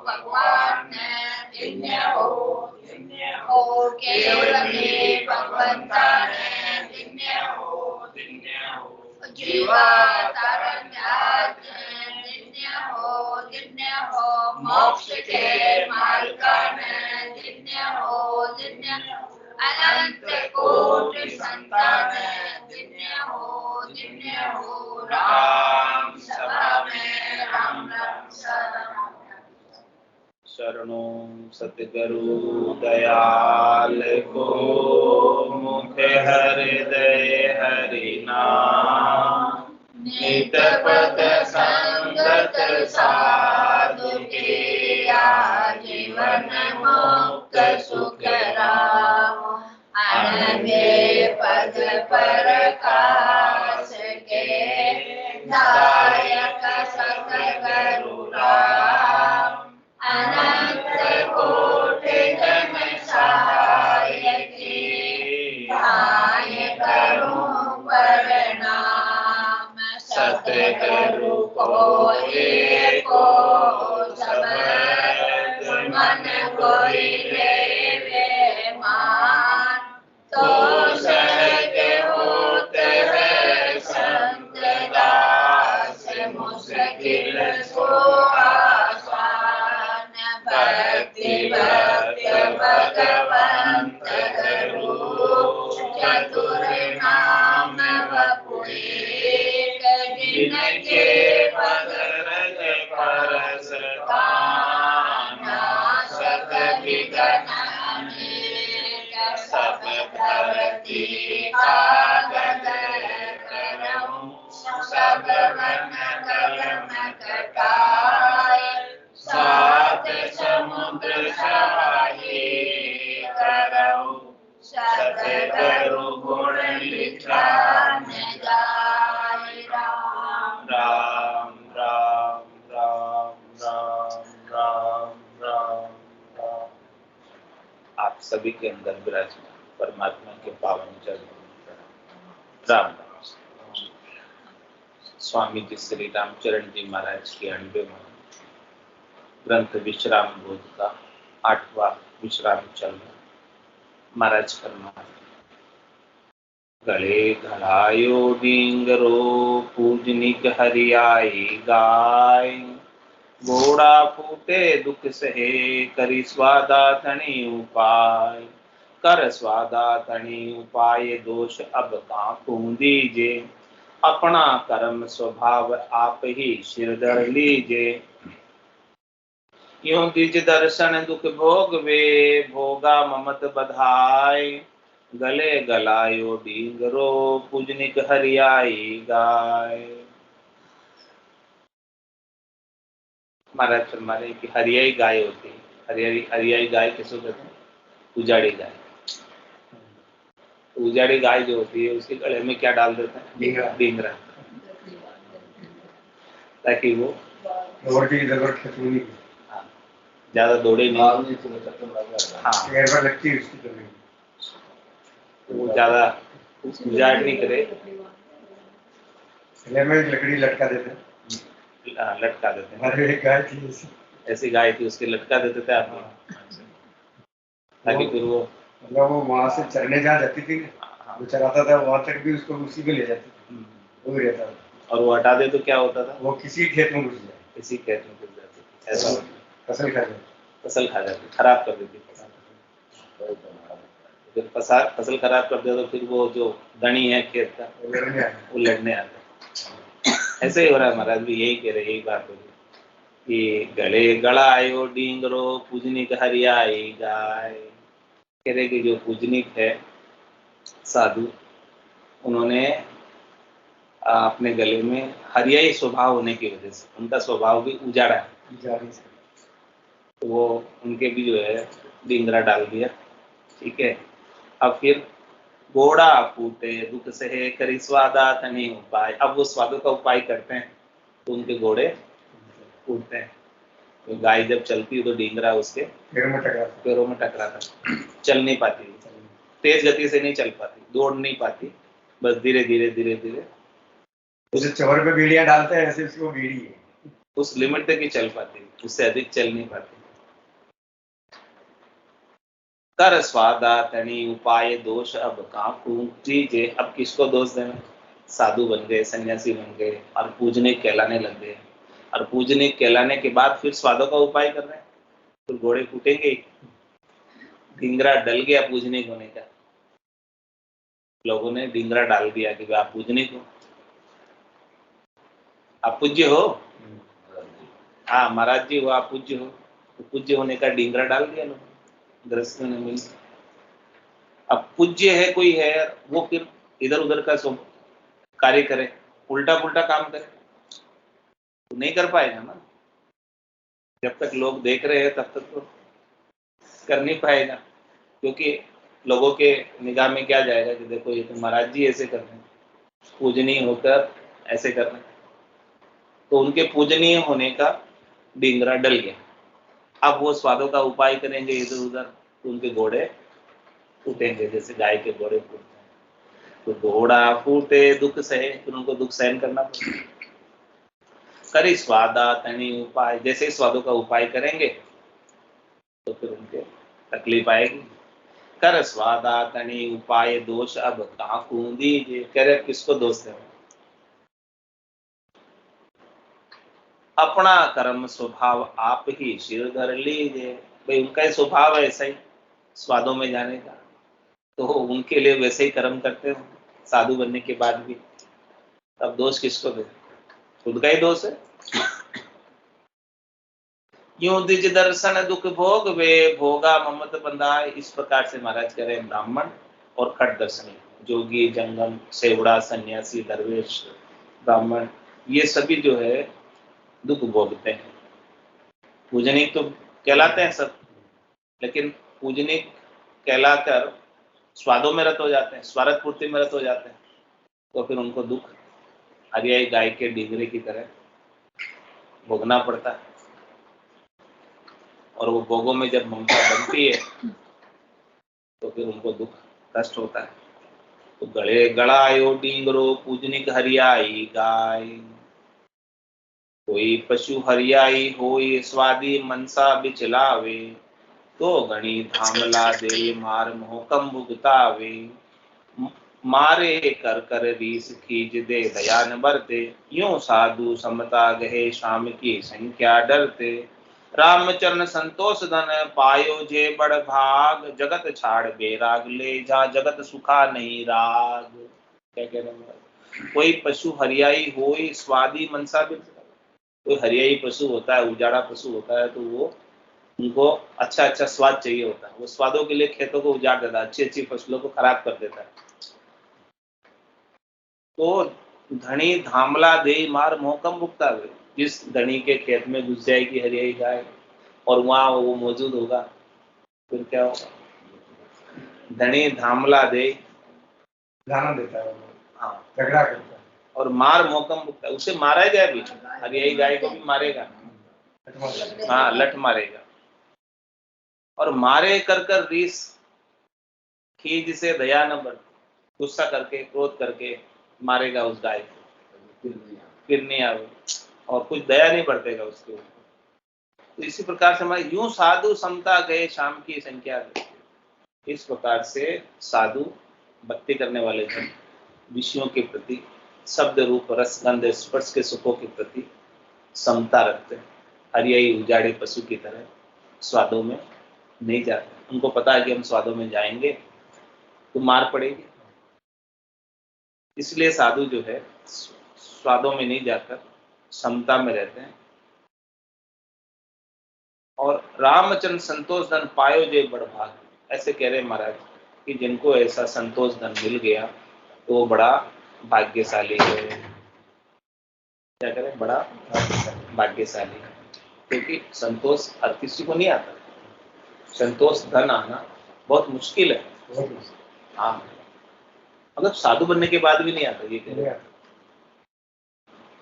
भगवान दिन्य हो केवल में भगवंताने दिन्य हो जीवा तारण्याने दिन्य हो मोक्ष के मार्गाने दिन्य हो अनंत कोटि संताने दिन्य हो राम सभा में राम शरणों सतगुरु दयाल को मुख हृदय हरि नाम नित पद संगत साधु के जीवन मुक्त सुख राम अनन्य पद प्रकाश के दायक सतगुरु राम अनंत कोटि जन सहायकी करूं प्रणाम सतगुरु को एको सब मन कोई लेवे मान तो सहज होते है संत दास मुश्किल सो भक्ति भगवंत चतुर नाम वपुरी जिनके पद रज परस काना सत विघ्न अनेक सब धरती कागद करऊं सब मन कलम कटाए सात समुद्र सहाई करऊं सतगुरु गुण लिखान जाय राम राम राम राम राम राम राम राम। आप सभी के अंदर विराजमान परमात्मा के पावन चरणों राम राम। स्वामी जी श्री रामचरण जी महाराज के 90वें ग्रंथ विश्राम बोध का 8वां विश्राम चल रहा। महाराज फरमाते गले घड़ायो डींगरो पूजनिक हरियाई गाय घोड़ा फूटे दुख सहे करी स्वादा तणी उपाय कर स्वादा तणी उपाय दोष अब कांपू दीजे अपना कर्म स्वभाव आप ही सिर धर लीजे यूं दिज दर्शन दुख भोग वे भोगा ममत बधाई गले गलायो डींगरो पूजनिक हरियाई गाय। महाराज फरमाते कि हरियाई गाय होती है। हरियाई गाय किसको कहते हैं? उजाड़ी गाय। उजाड़ी गाय जो होती है उसके गले में क्या डाल देते हैं? डींगरा, ताकि वो ज्यादा दौड़े नहीं। हाँ, वो ज्यादा उजाड़ नहीं करे। लकड़ी लटका देते हैं। लटका देते हैं। ऐसी गाय थी, उसके लटका देते थे आप, ताकि फिर वो मतलब वो वहाँ से चरने जहाँ जाती थी वो चराता था, वहाँ तक भी उसको उसी में ले जाती थी, वो भी रहता था। और वो हटा दे तो क्या होता था? वो किसी खेत में घुस जाए, किसी खेत में घुस जाती, ऐसा फसल खा जाती, फसल खा जाती, खराब कर देती। फिर फसल खराब कर दे तो फिर वो जो धनी है खेत का वो लड़ने आता। ऐसे ही हो रहा है। महाराज भी यही कह रहे, यही बात हो रही कि गले गला आयो डींगरो पूजनिक हरियाई गाय। कह रहे कि जो पूजनिक है साधु, उन्होंने अपने गले में हरियाई स्वभाव होने की वजह से, उनका स्वभाव भी उजाड़ा है, तो वो उनके भी जो है डींगरा डाल दिया। ठीक है। अब फिर घोड़ा फूटे दुख सहे करी स्वादा तनी उपाय। अब वो स्वादों का उपाय करते हैं तो उनके घोड़े फूटते हैं। तो गाय जब चलती है तो डींगरा उसके पैरों में टकराता, चल नहीं पाती, तेज गति से नहीं चल पाती, दौड़ नहीं पाती, बस धीरे धीरे धीरे धीरे उसे चवर पे बीड़ियां डालते हैं, ऐसे उसको बीड़ी है, उस लिमिट तक ही चल पाती, उससे अधिक चल नहीं पाती। कर स्वादा तनी उपाय दोष अब काकू जे। अब किसको दोष देना? साधु बन गए, सन्यासी बन गए और पूजनिक कहलाने लग गए, और पूजनिक कहलाने के बाद फिर स्वादों का उपाय कर रहे हैं, तो घोड़े फूटेंगे ही। ढींगरा डल गया पूजनिक होने का, लोगों ने ढींगरा डाल दिया कि आप पूजनिक हो, आप पूज्य हो। हाँ महाराज जी, वो आप पूज्य हो, तो पूज्य होने का ढींगरा डाल दिया लोग गृहस्थियों ने मिल। अब पूज्य है कोई है, वो फिर इधर उधर का सब कार्य करे, उल्टा पुल्टा काम करे, तो नहीं कर पाएगा ना। जब तक लोग देख रहे हैं तब तक तो कर नहीं पाएगा, क्योंकि लोगों के निगाह में क्या जाएगा कि देखो ये तो महाराज जी ऐसे कर रहे हैं, पूजनीय होकर ऐसे कर रहे हैं, तो उनके पूजनीय होने का ढींगरा डल गया। अब वो स्वादों का उपाय करेंगे इधर उधर, तो उनके घोड़े फूटेंगे, जैसे गाय के घोड़े फूटते हैं। तो घोड़ा फूटे दुख सहे, फिर उनको दुख सहन करना पड़ेगा। करी स्वादा तनी उपाय, जैसे ही स्वादों का उपाय करेंगे तो फिर उनके तकलीफ आएगी। कर स्वादा तनी उपाय दोष अब काकू दीजिए। कह रहे किसको दोष दें? अपना कर्म स्वभाव आप ही सिर धर लीजिए। भाई उनका ही स्वभाव है ऐसा ही स्वादों में जाने का, तो उनके लिए वैसे ही कर्म करते हो साधु बनने के बाद भी, तब दोष किसको दे? खुद का ही दोष है। यूं द्विज दर्शन दुख भोग वे भोगा ममत बंधाए। इस प्रकार से महाराज कह रहे हैं ब्राह्मण और खट दर्शनी, जोगी, जंगम, सेवड़ा, सन्यासी, दरवेश, ब्राह्मण, ये सभी जो है दुख भोगते हैं। पूजनिक तो कहलाते हैं सब, लेकिन पूजनिक कहलाकर स्वादों में रत हो जाते हैं, स्वार्थ पूर्ति में रत हो जाते हैं, तो फिर उनको दुख हरियाई गाय के ढींगरे की तरह भोगना पड़ता है। और वो भोगों में जब ममता बनती है तो फिर उनको दुख कष्ट होता है। तो गड़े गड़ायो ढींगरो पूजनिक हरियाई गाय। कोई पशु हरियाई होई स्वादी मनसा बिचलावे। तो गणी धामला दे मार मोहकम भुगतावे। मारे कर कर रीस खींच दे दया न बरते। यूं साधु समता गहे शाम की संख्या डरते। रामचरण संतोष धन पायो जे बड़ भाग। जगत छाड़ बेराग ले जा जगत सुखा नहीं राग। क्या कह रहे हैं? कोई पशु हरियाई होई स्वादी मनसा भी, कोई हरियाई पशु होता है, उजाड़ा पशु होता है, तो वो उनको अच्छा अच्छा स्वाद चाहिए होता है, वो स्वादों के लिए खेतों को उजाड़ देता है, अच्छी अच्छी फसलों को खराब कर देता है। तो धनी धामला दे मार मोहकम भुगता हुए, जिस धनी के खेत में घुस जाएगी हरियाई गाय और वहां वो मौजूद होगा, फिर क्या होगा? धनी धामला दे, गाना देता है, हाँ झगड़ा करता है, और मार मोहकम भुगता, उसे मारा जाए भी, हरियाई गाय को भी मारेगा, हाँ लठ मारेगा। और मारे कर कर रीस खींच से दया न बर, गुस्सा करके क्रोध करके मारेगा उस गाय को, फिर नहीं आवे और कुछ दया नहीं बरतेगा उसके ऊपर। तो इसी प्रकार से हमारे यूं साधु समता गए शाम की संख्या गए। इस प्रकार से साधु भक्ति करने वाले जन विषयों के प्रति, शब्द रूप रस गंध स्पर्श के सुखों के प्रति समता रखते हैं। हरियाई उजाड़े पशु की तरह स्वादों में नहीं जाते। उनको पता है कि हम स्वादों में जाएंगे तो मार पड़ेगी, इसलिए साधु जो है स्वादों में नहीं जाकर समता में रहते हैं। और रामचंद्र संतोष धन पायो जे बड़ भाग, ऐसे कह रहे महाराज कि जिनको ऐसा संतोष धन मिल गया तो वो बड़ा भाग्यशाली है। क्या करें? बड़ा भाग्यशाली है, क्योंकि संतोष हर किसी को नहीं आता। संतोष धन आना बहुत मुश्किल है। हाँ मतलब साधु बनने के बाद भी नहीं आता, ये कह रहे हैं।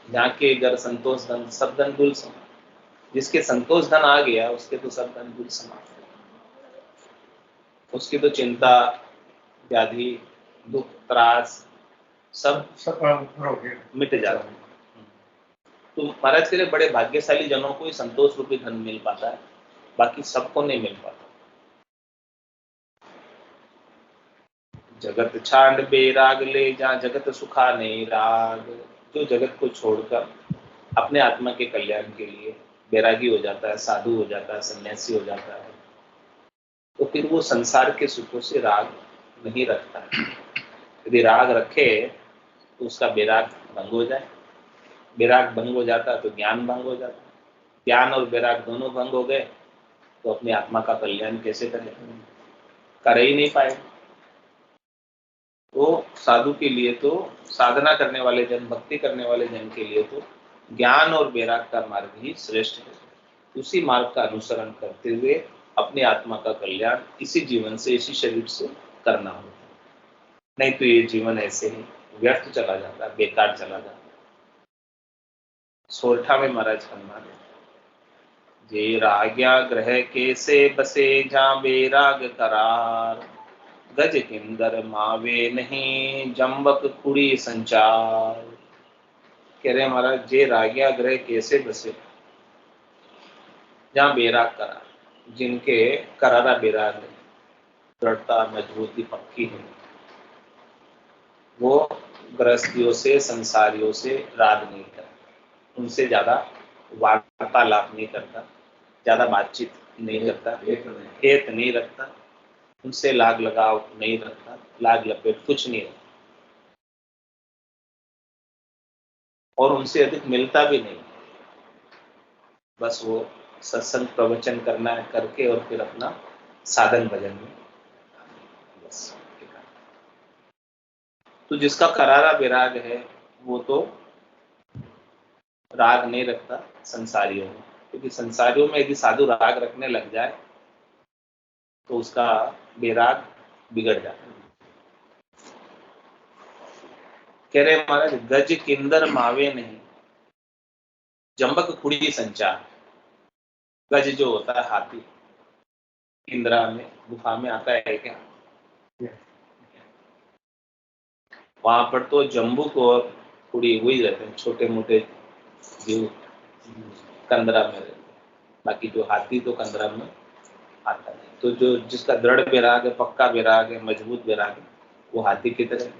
जाके घर संतोष धन सब धन गुल समा। जिसके संतोष धन आ गया उसके तो सब धन गुल समा, उसकी तो चिंता व्याधि दुख त्रास सब मिट जाता है। तो महाराज के लिए बड़े भाग्यशाली जनों को ही संतोष रूपी धन मिल पाता है, बाकी सबको नहीं मिल पाता। जगत छांड बेराग ले, जहाँ जगत सुखा नहीं राग। जो जगत को छोड़कर अपने आत्मा के कल्याण के लिए बैरागी हो जाता है, साधु हो जाता है, सन्यासी हो जाता है, तो फिर वो संसार के सुखों से राग नहीं रखता। यदि राग रखे तो उसका बैराग भंग हो जाए, बैराग भंग हो जाता तो ज्ञान भंग हो जाता, ज्ञान और बैराग दोनों भंग हो गए तो अपनी आत्मा का कल्याण कैसे करें, कर ही नहीं पाए। तो साधु के लिए तो, साधना करने वाले जन, भक्ति करने वाले जन के लिए तो ज्ञान और बैराग का मार्ग ही श्रेष्ठ है। उसी मार्ग का अनुसरण करते हुए अपनी आत्मा का कल्याण इसी जीवन से, इसी शरीर से करना होता है। नहीं तो ये जीवन ऐसे ही व्यर्थ चला जाता, बेकार चला जाता। सोरठा में महाराज फरमाते, जे राग्या ग्रह कैसे बसे, जहाँ बेराग करार। गज किंदर मावे नहीं, जम्बक खुड़ी संचार। कह रहे महाराज, जे राग्या ग्रह कैसे बसे, जहाँ बेराग करार, जिनके करारा बेराग है, दृढ़ता मजबूती पक्की है, वो गृहस्थियों से, संसारियों से राग नहीं करता, उनसे ज्यादा वार्तालाप नहीं करता, ज्यादा बातचीत नहीं करता, हेत नहीं रखता, उनसे लाग लगाव नहीं रखता, लाग लपेट कुछ नहीं रखता, और उनसे अधिक मिलता भी नहीं। बस वो सत्संग प्रवचन करना है, करके और फिर अपना साधन भजन में बस। तो जिसका करारा विराग है वो तो राग नहीं रखता संसारियों में, क्योंकि संसारियों में यदि साधु राग रखने लग जाए तो उसका बेराग बिगड़ जाता है। कह रहे महाराज, गज किंदर मावे नहीं, जम्बक खुड़ी संचार। गज जो होता है हाथी, इंद्रा में गुफा में आता है क्या? वहां पर तो जम्बुक और खुड़ी वही रहते हैं, छोटे मोटे जीव कंदरा में रहते हैं, बाकी जो हाथी तो कंदरा में आता नहीं। तो जो जिसका दृढ़ विराग है, पक्का विराग है, मजबूत विराग है, वो हाथी की तरह,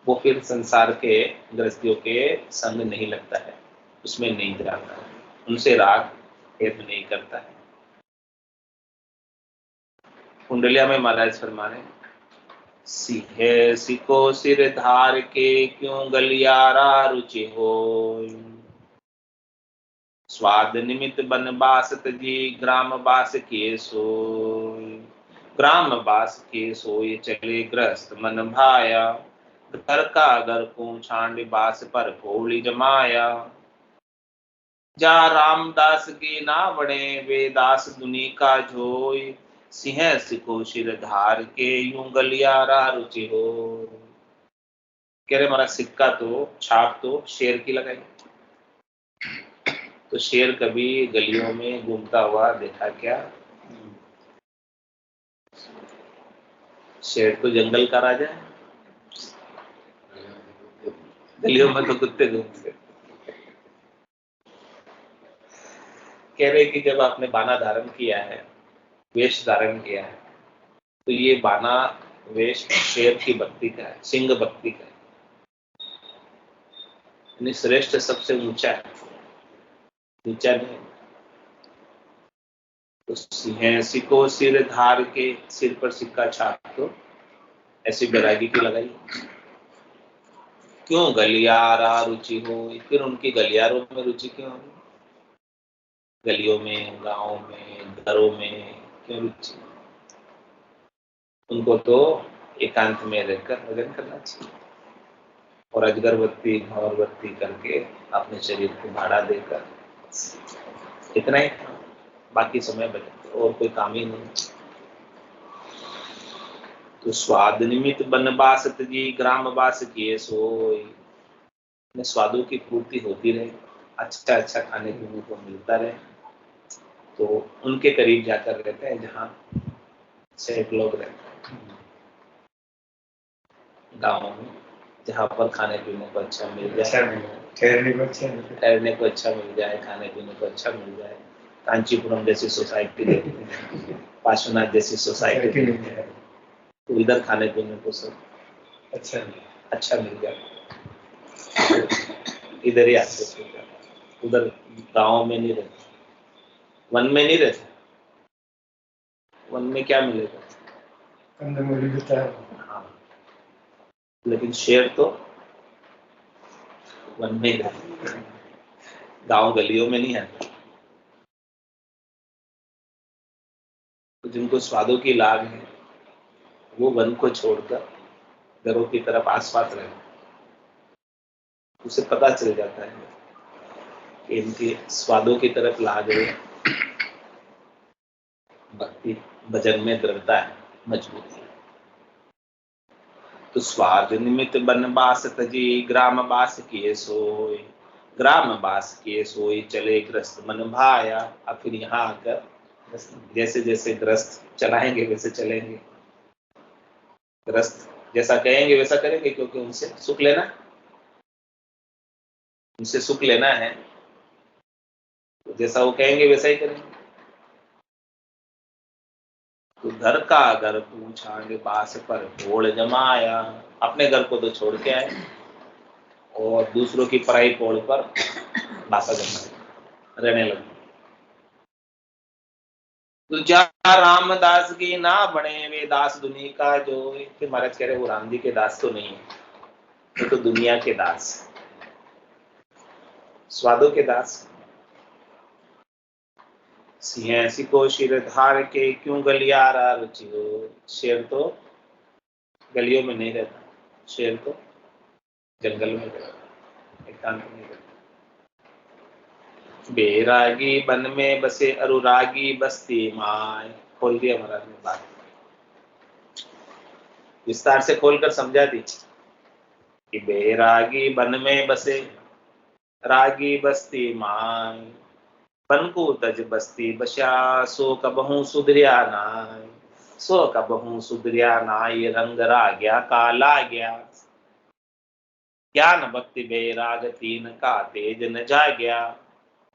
वो फिर संसार के गृहस्थियों के संग नहीं लगता है, उसमें नहीं जाता है, उनसे राग हेत नहीं करता है। कुंडलिया में महाराज फरमाने, सिंह सिको सिर धार के, क्यों गलियारा रुचि हो। स्वाद निमित बन बासत जी, ग्राम बास किए सोय। ग्राम बास किए सोय, चले गृहस्थ मन भाया। घर का घर को छांड बास पर खोली जमाया। जा रामदास के ना बड़े, वे दास दुनी का जोय। सिंह सिको सिर धार के, यूं गलियारा रुचि हो। कह रहे हमारा सिक्का तो, छाप तो शेर की लगाई, तो शेर कभी गलियों में घूमता हुआ देखा क्या? शेर तो जंगल का राजा है, गलियों में तो कुत्ते घूमते। कह रहे कि जब आपने बाना धारण किया है, वेश धारण किया है, तो ये बाना वेश शेर की भक्ति का है, सिंह भक्ति का है, यानी श्रेष्ठ सबसे ऊंचा है, नीचा नहीं। तो सिंह सिको सिर धार के, सिर पर सिक्का छाप तो ऐसी बैरागी की लगाई। क्यों गलियारा रुचि हो, फिर उनकी गलियारों में रुचि क्यों होगी? गलियों में, गांवों में, घरों में क्यों रुचि? उनको तो एकांत में रहकर भजन करना चाहिए, और अजगरबत्ती घौरबत्ती करके अपने शरीर को भाड़ा देकर, इतना ही, बाकी समय भजन, और कोई काम ही नहीं। तो स्वाद निमित बन बासत जी, ग्राम बास किए सोय। स्वादों की पूर्ति होती रहे, अच्छा अच्छा खाने पीने को मिलता रहे, तो उनके करीब जाकर रहते हैं जहाँ सेठ लोग रहते हैं, गाँव में, जहाँ पर खाने पीने को अच्छा मिल जाए, ठहरने को अच्छा मिल जाए, खाने पीने को अच्छा मिल जाए। कांचीपुरम जैसी सोसाइटी देखते हैं, पार्श्वनाथ जैसी सोसाइटी देखते हैं, तो इधर खाने पीने को सब अच्छा मिल गया, इधर ही आते थे। उधर गांव में नहीं रहते, वन में नहीं रहते। वन में क्या मिलेगा? कंदमूल मिलता है। हाँ, लेकिन शेर तो वन में ही रहते, गांव गलियों में नहीं आते। तो जिनको स्वादों की लाग है वो वन को छोड़कर घरों की तरफ आसपास रहते, उसे पता चल जाता है कि इनके स्वादों की तरफ लाग है, भक्ति भजन में दृढ़ता है, मजबूती है। तो स्वाद निमित्त बनवास तजी ग्राम बास किए सोए, ग्राम बास किए सोए चले ग्रस्त मन भाया। अब फिर यहाँ आकर जैसे जैसे ग्रस्त चलाएंगे वैसे चलेंगे, ग्रस्त जैसा कहेंगे वैसा करेंगे, क्योंकि उनसे सुख लेना, उनसे सुख लेना है, तो जैसा वो कहेंगे वैसा ही करेंगे। तो घर का घर पूछांगे पास पर पोड़ जमाया, अपने घर को तो छोड़ के आए और दूसरों की पराई पोड़ पर बासा जमा रहने लगे। तो जा रामदास की ना बने वे दास दुनिया का जो, फिर महाराज कह रहे वो राम जी के दास तो नहीं है, वो तो दुनिया के दास, स्वादों के दास। सिंह को शिर धार के क्यों गलियारा रुचियो, शेर तो गलियों में नहीं रहता, शेर तो जंगल में रहता, एकांत में रहता। बेरागी बन में बसे अनुरागी बस्ती माय, खोल दिया महाराज ने बात, विस्तार से खोलकर समझा दी कि बेरागी बन में बसे रागी बस्ती माय, बन को तज बस्ती बशा सो कबहू सुधरिया नाय, सो कबहू सुधरिया नाय रंग राग्या काला गया। ज्ञान भक्ति बेराग तीन का तेज न जाग्या,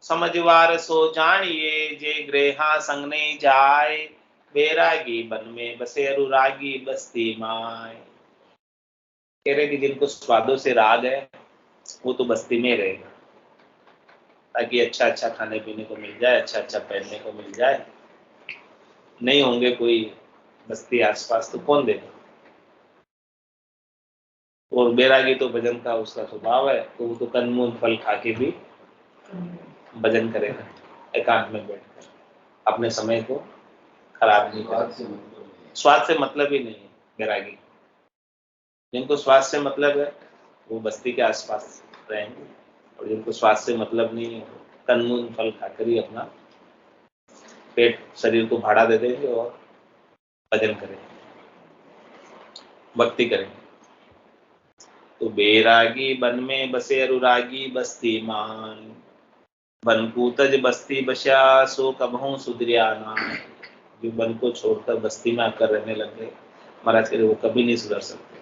समझवार सो जानिए जे ग्रेहा संग नहीं जाए, बेरागी बन में बसे अनुरागी बस्ती माय। कह रहे कि जिनको स्वादों से राग है वो तो बस्ती में रहेगा, ताकि अच्छा अच्छा खाने पीने को मिल जाए, अच्छा अच्छा पहनने को मिल जाए। नहीं होंगे कोई बस्ती आसपास तो कौन देगा। और बैरागी तो भजन का उसका स्वभाव है, तो वो तो कंदमूल फल खा के भी भजन करेगा, एकांत में बैठकर, अपने समय को खराब नहीं करेगा। स्वाद से मतलब ही नहीं है बैरागी, जिनको स्वाद से मतलब है वो बस्ती के आसपास रहेंगे, और जिनको स्वाद से मतलब नहीं है कंदमूल फल खाकर ही अपना पेट शरीर को भाड़ा दे देंगे और भजन करेंगे, भक्ति करेंगे। तो बैरागी बन में बसे अनुरागी बस्ती मान, बन कूतज बस्ती बशा सो कबहू सुधरिया नाय। जो बन को छोड़कर बस्ती में आकर रहने लग गए, महाराज कह रहे वो कभी नहीं सुधर सकते।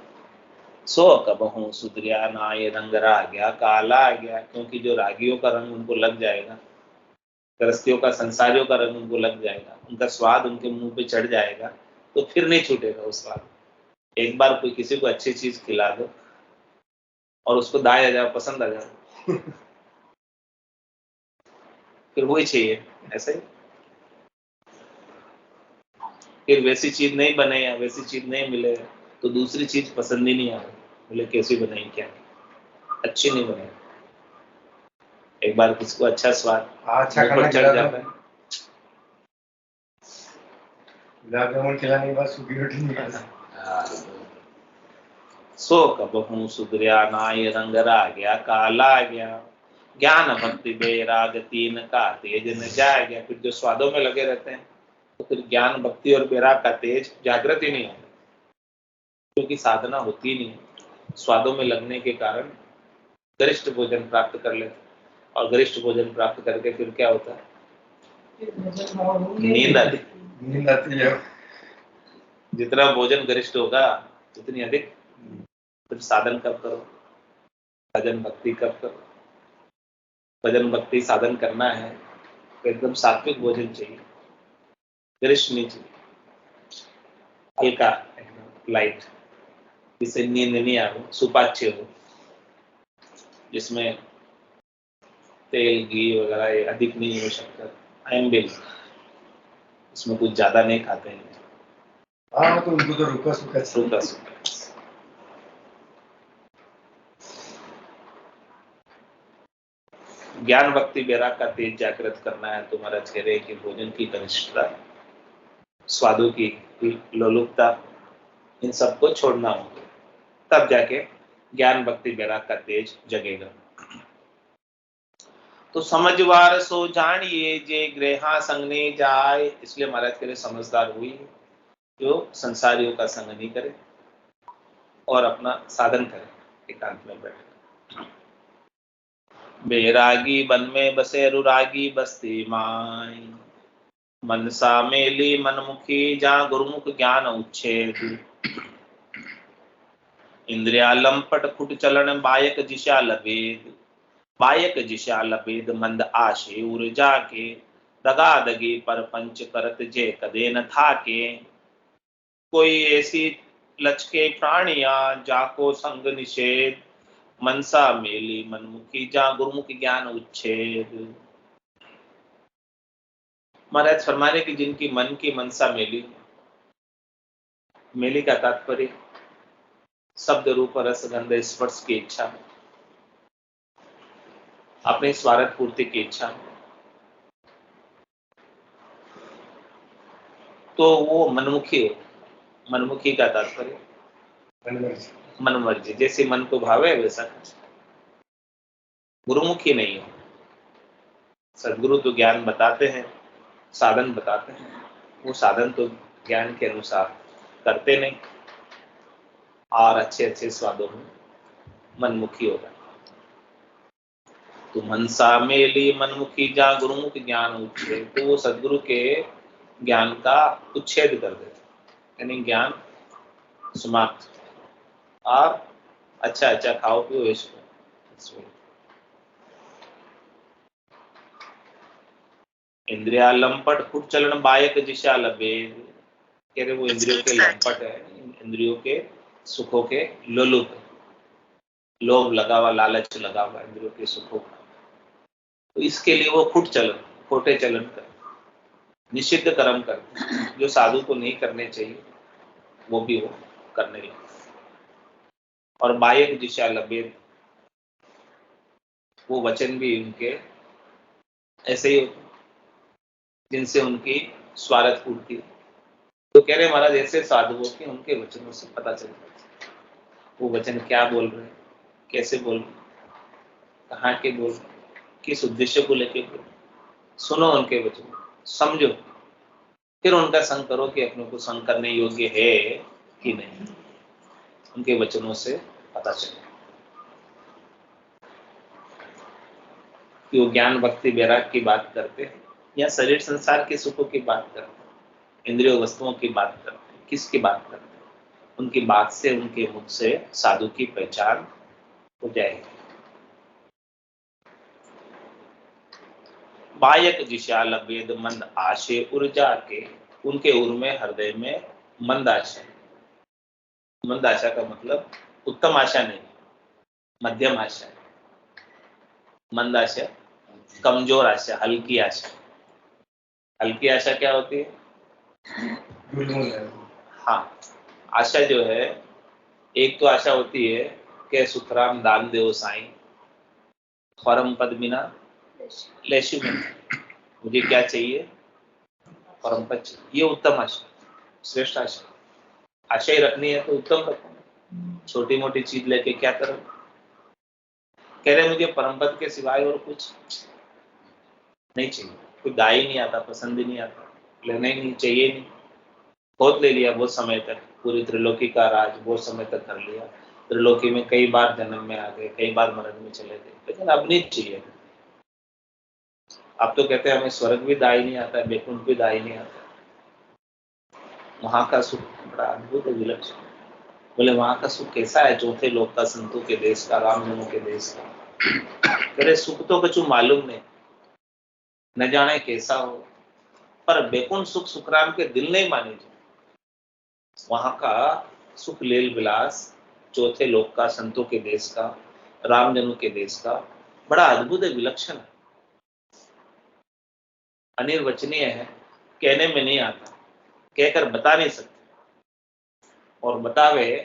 सो कबहू सुधरिया नाय रंग राग्या काला आ गया, क्योंकि जो रागियों का रंग उनको लग जाएगा, गृहस्थियों का संसारियों का रंग उनको लग जाएगा, उनका स्वाद उनके मुंह पे चढ़ जाएगा, तो फिर नहीं छूटेगा वो स्वाद। एक बार कोई किसी को अच्छी चीज खिला दो और उसको दाया जाए, पसंद आ जाए, फिर वही चाहिए। ऐसे ही फिर वैसी चीज नहीं बने या वैसी चीज नहीं मिले तो दूसरी चीज पसंद ही नहीं आ रही, बोले कैसी बनाई, क्या अच्छी नहीं बने। एक बार किसको अच्छा स्वाद अच्छा मुंह पर चढ़ जाता है, गुलाब जामुन खिलाने के बाद सूखी रोटी नहीं खाता। सो कबहू सुधरिया नाय रंग राग्या काला आ गया, ज्ञान भक्ति बैराग तीन का तेज न जा गया। फिर जो स्वादों में लगे रहते हैं तो फिर ज्ञान भक्ति और बैराग का तेज जागृत ही नहीं होता, क्योंकि साधना होती नहीं है। स्वादों में लगने के कारण गरिष्ठ भोजन प्राप्त कर लेते, और गरिष्ठ भोजन प्राप्त करके फिर क्या होता है, नींद आती है। जितना भोजन गरिष्ठ होगा उतनी अधिक फिर साधन कब करो, भजन भक्ति कब करो। भजन भक्ति साधन करना है तो एकदम सात्विक भोजन चाहिए, गरिष्ठ नहीं चाहिए, हल्का एकदम। लाइट, जिससे नींद नहीं आवे, सुपाच्य हो, जिसमें तेल घी वगैरह ये अधिक नहीं हो सकता, आयम्बिल, इसमें कुछ ज्यादा नहीं खाते हैं। हाँ तो उनको तो रुका सूखा सूखा सूखा। ज्ञान भक्ति वैराग का तेज जागृत करना है तुम्हारा चेहरे के भोजन की घनिष्ठता, स्वादों की लोलुपता, इन सबको छोड़ना होगा, तब जाके ज्ञान भक्ति वैराग का तेज जगेगा। तो समझवार सो जानिए जे ग्रहा संग ने जाए, इसलिए महाराज कह रहे समझदार हुई जो संसारियों का संग नहीं करे और अपना साधन करे, एकांत में बैठे। बैरागी बन में बसे अनुरागी बस्ती माई, मनसा मेली मनमुखी जहाँ गुरुमुख ज्ञान उच्छेद, इंद्रिया लंपट फुट चलन बायक जिशा लबेद, बायक जिशा लबेद मंद आशे ऊर्जा के, दगा दगी पर पंच करत जे कदे न था के, कोई ऐसी लचके प्राणियां जाको संग निषेध, मनसा मेली मनमुखी जा गुरुमुख ज्ञान उच्छेद। महाराज फरमाने की जिनकी मन की मनसा मेली, मेली का तात्पर्य शब्द रूप रस गंध स्पर्श की इच्छा, अपने स्वार्थ पूर्ति की इच्छा, तो वो मनमुखी हो। मनमुखी का तात्पर्य मनमर्जी, जैसे मन को भावे वैसा। गुरुमुखी नहीं हो। सदगुरु तो ज्ञान बताते हैं, साधन बताते हैं, वो साधन तो ज्ञान के अनुसार करते नहीं और अच्छे अच्छे स्वादों में मनमुखी होगा। तो मनसा मेली मनमुखी जा गुरुमुख ज्ञान उच्छेद, तो वो सदगुरु के ज्ञान का उच्छेद कर देते, यानी ज्ञान समाप्त, और अच्छा अच्छा खाओ पियो इसको। इंद्रिया लंपट फुट चलन बायक जिशा लबेद, कह रहे वो इंद्रियों के लंपट है, इंद्रियों के सुखों के लोलुप, लोभ लगा हुआ, लालच लगा हुआ इंद्रियों के सुखों का, तो इसके लिए वो फुट चलन, खोटे चलन कर, निषिद्ध कर्म करते, जो साधु को नहीं करने चाहिए वो भी वो करने लगे। और बायक दिशा लबेद, वो वचन भी उनके ऐसे ही जिनसे उनकी स्वार्थ पूर्ति। तो कह रहे महाराज ऐसे साधुओं के उनके वचनों से पता चलता है वो वचन क्या बोल रहे, कैसे बोल रहे, कहाँ के बोल रहे, किस उद्देश्य को लेके बोल रहे। सुनो उनके वचन, समझो, फिर उनका संग करो कि अपने को संग करने योग्य है कि नहीं, उनके वचनों से पता चले कि वो ज्ञान भक्ति वैराग की बात करते हैं या शरीर संसार के सुखों की बात करते हैं, इंद्रिय वस्तुओं की बात करते हैं, किसकी बात करते हैं। उनकी बात से, उनके मुख से साधु की पहचान हो जाएगी। बायक जिशा लबेद मंद आशे ऊर्जा के, उनके उर में हृदय में मंद आशा। मंद आशा का मतलब उत्तम आशा नहीं, मध्यम आशा। मंद आशा कमजोर आशा, हल्की आशा। हल्की आशा क्या होती है? हाँ, आशा जो है, एक तो आशा होती है कि सुखराम दान देव साईं, परम पद बिना लेशु में, मुझे क्या चाहिए? परम पद चाहिए। ये उत्तम आशा, श्रेष्ठ आशा। आशा ही रखनी है तो उत्तम रखो, छोटी मोटी चीज लेके क्या करो। कह रहे मुझे परम पद के सिवाय और कुछ नहीं चाहिए, कोई गा ही नहीं आता, पसंद ही नहीं आता, लेना ही नहीं चाहिए, नहीं बहुत ले लिया बहुत समय तक, पूरी त्रिलोकी का राज बहुत समय तक कर लिया, त्रिलोकी में कई बार जन्म में आ गए, कई बार मरण में चले गए, लेकिन अब नहीं चाहिए। अब तो कहते हैं हमें स्वर्ग भी दाई नहीं आता है, बैकुंठ भी दाई नहीं आता, वहां का सुख बड़ा अद्भुत है, विलक्षण। बोले वहां का सुख कैसा है? चौथे लोक का, संतों के देश का, राम जनों के देश का। करे सुख तो कुछ मालूम नहीं, न जाने कैसा हो, पर बैकुंठ सुख सुखराम के दिल नहीं माने। वहां का सुख लील विलास चौथे लोक का, संतों के देश का, रामजनों के देश का बड़ा अद्भुत है, विलक्षण है, अनिर्वचनीय है, कहने में नहीं आता, कहकर बता नहीं सकते, और बतावे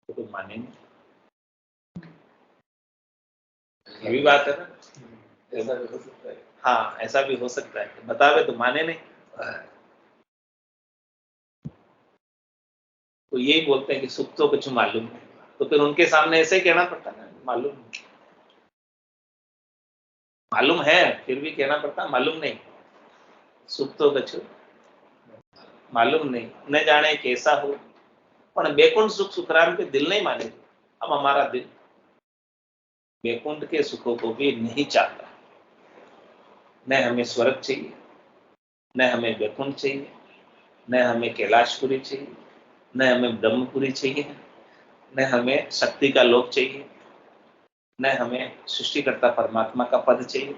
तो कोई माने नहीं। ये भी बात है ना, ऐसा भी हो सकता है। हाँ, ऐसा भी हो सकता है, बतावे तो माने नहीं। तो यही बोलते हैं कि सुख तो कुछ मालूम नहीं, तो फिर उनके सामने ऐसे ही कहना पड़ता है, मालूम नहीं। मालूम है फिर भी कहना पड़ता, मालूम नहीं, सुख तो कुछ मालूम नहीं, न जाने कैसा हो, पर बैकुंठ सुख सुखराम के दिल नहीं माने। अब हमारा दिल बैकुंठ के सुखों को भी नहीं चाहता, न हमें स्वर्ग चाहिए, न हमें बैकुंठ चाहिए, न हमें कैलाशपुरी चाहिए, न हमें ब्रह्मपुरी चाहिए, न हमें शक्ति का लोक चाहिए, न हमें सृष्टिकर्ता परमात्मा का पद चाहिए।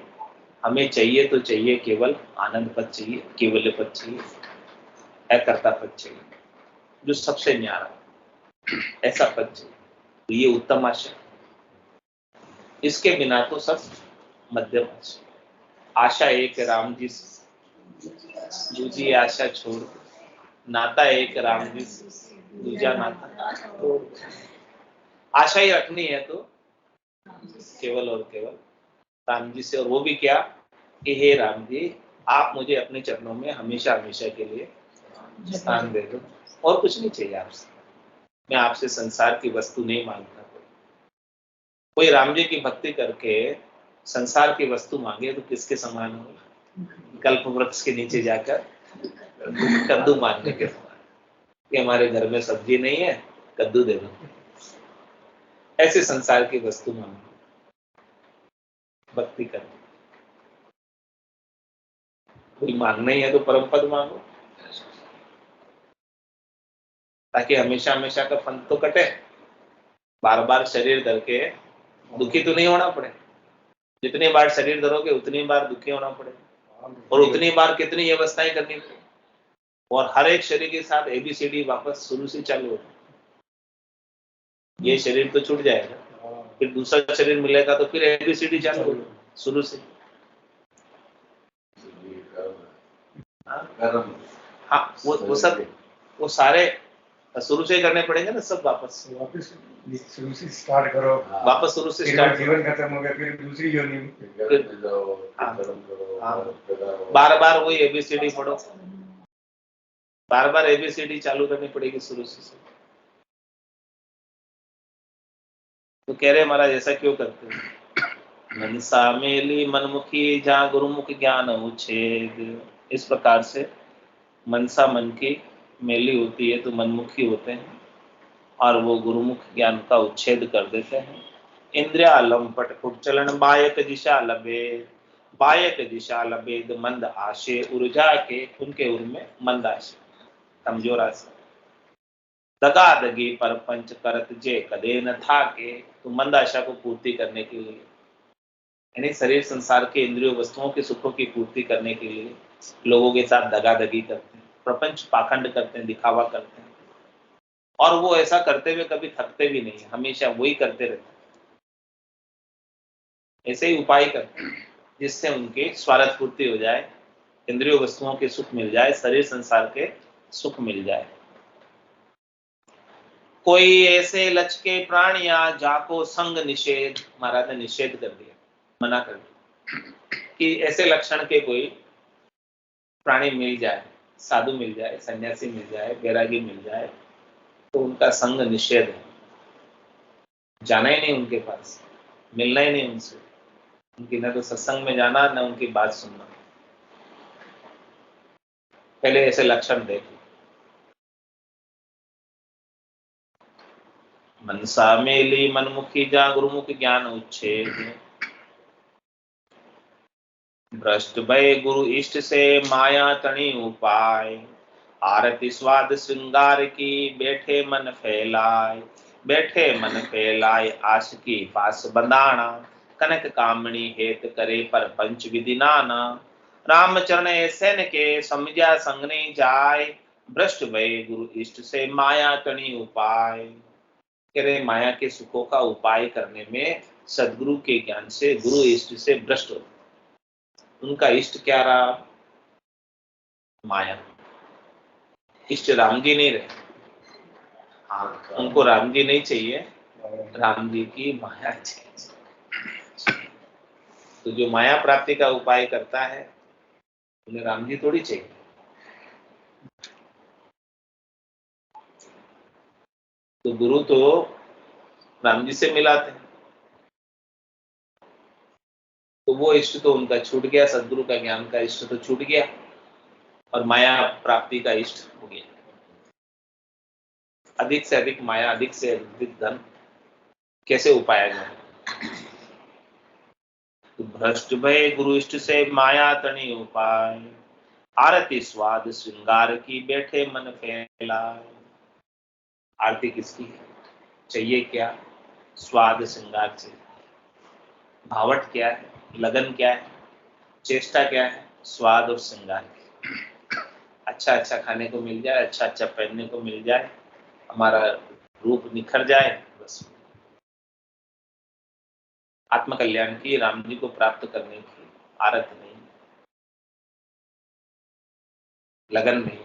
हमें चाहिए तो चाहिए केवल आनंद पद चाहिए, केवल पद चाहिए, अकर्ता पद चाहिए, जो सबसे न्यारा, ऐसा पद चाहिए। तो ये उत्तम आशा, इसके बिना तो सब मध्यम आशा। आशा एक राम जी से, दूसरी आशा छोड़, नाता एक राम जी से, दूसरा नाता। आशा ही रखनी है तो केवल और केवल राम जी से, और वो भी क्या कि हे राम जी, आप मुझे अपने चरणों में हमेशा हमेशा के लिए स्थान दे दो, और कुछ नहीं चाहिए आपसे। मैं आपसे संसार की वस्तु नहीं मांगता। कोई राम जी की भक्ति करके संसार की वस्तु मांगे तो किसके समान होगा? कल्प वृक्ष के नीचे जाकर कद्दू मांगने के समान, कि हमारे घर में सब्जी नहीं है, कद्दू दे दो। ऐसे संसार की वस्तु मांगो, भक्ति कर। कोई मांगना ही है तो परम पद मांगो, ताकि हमेशा हमेशा का पंथ तो कटे, बार बार शरीर धर के दुखी तो नहीं होना पड़े। जितनी बार शरीर धरोगे उतनी बार दुखी होना पड़ेगा, और उतनी बार कितनी व्यवस्थाएं करनी पड़ेगी, और हर एक शरीर के साथ ABCD वापस शुरू से चालू होगा। ये शरीर तो छूट जाएगा, फिर दूसरा शरीर मिलेगा तो फिर ABCD चालू होगा शुरू से। हाँ, वो सब, वो सारे शुरू से करने पड़ेंगे ना, सब वापस शुरू से स्टार्ट करो, वापस शुरू से स्टार्ट। जीवन खत्म हो गया, फिर दूसरी योनि में बार बार वही ABCD पढ़ो, बार बार ABCD चालू करनी पड़ेगी शुरू से। तो कह रहे महाराज ऐसा क्यों करते हैं? मनसा मेली मनमुखी जहाँ गुरुमुख ज्ञान उच्छेद। इस प्रकार से मनसा मन की मेली होती है तो मनमुखी होते हैं, और वो गुरुमुख ज्ञान का उच्छेद कर देते हैं। इंद्रिया लंपट फुट चलन बायक दिशा लबेद, बायक दिशा लबेद मंद आशे ऊर्जा के, उनके उर में मंद आशे, कमजोर आशा। दगा दगी पर पंच करत जे कदे न था के, तो मंद आशा को पूर्ति करने के लिए, यानी शरीर संसार के इंद्रियों वस्तुओं के सुखों की पूर्ति करने के लिए लोगों के साथ दगादगी करते हैं, प्रपंच पाखंड करते हैं, दिखावा करते हैं, और वो ऐसा करते हुए कभी थकते भी नहीं, हमेशा वही करते रहते हैं। ऐसे ही उपाय करते हैं जिससे उनकी स्वार्थ पूर्ति हो जाए, इंद्रियों वस्तुओं के सुख मिल जाए, शरीर संसार के सुख मिल जाए। कोई ऐसे लचके प्राणिया जाको संग निषेध, महाराज ने निषेध कर दिया, मना कर दिया कि ऐसे लक्षण के कोई प्राणी मिल जाए, साधु मिल जाए, सन्यासी मिल जाए, बैरागी मिल जाए, तो उनका संग निषेध है, जाना ही नहीं उनके पास, मिलना ही नहीं उनसे, उनकी न तो सत्संग में जाना, न उनकी बात सुनना। पहले ऐसे लक्षण देखो। मनसा मेली मनमुखी जा गुरुमुख ज्ञान उच्छेद, भ्रष्ट भय गुरु इष्ट से माया तणी उपाय, आरती स्वाद श्रृंगार की बैठे मन फैलाए, बैठे मन फैलाए आश की पास बंधाना, कनक कामणी हेत करे पर पंच विधि नाना, रामचरण सैन के समझा संग नहीं जाय, भ्रष्ट भय गुरु इष्ट से माया तणी उपाय। कह रहे माया के सुखों का उपाय करने में सदगुरु के ज्ञान से गुरु इष्ट से भ्रष्ट होते। उनका इष्ट क्या रहा? माया। इष्ट राम जी नहीं रहे। हाँ, उनको राम जी नहीं चाहिए, राम जी की माया चाहिए। तो जो माया प्राप्ति का उपाय करता है उन्हें राम जी थोड़ी चाहिए। तो गुरु तो राम जी से मिलाते हैं, तो वो इष्ट तो उनका छूट गया, सदगुरु का ज्ञान का इष्ट तो छूट गया और माया प्राप्ति का इष्ट हो गया। अधिक से अधिक माया, अधिक से अधिक धन कैसे उपाया जाए? तो भ्रष्ट भय गुरु इष्ट से माया तणी उपाय। आरती स्वाद श्रृंगार की बैठे मन फैलाए। आरती किसकी है? चाहिए क्या? स्वाद श्रृंगार चाहिए। भावट क्या है? लगन क्या है? चेष्टा क्या है? स्वाद और श्रृंगार की। अच्छा अच्छा खाने को मिल जाए, अच्छा अच्छा पहनने को मिल जाए, हमारा रूप निखर जाए, बस। आत्म कल्याण की, राम जी को प्राप्त करने की आरत नहीं, लगन नहीं।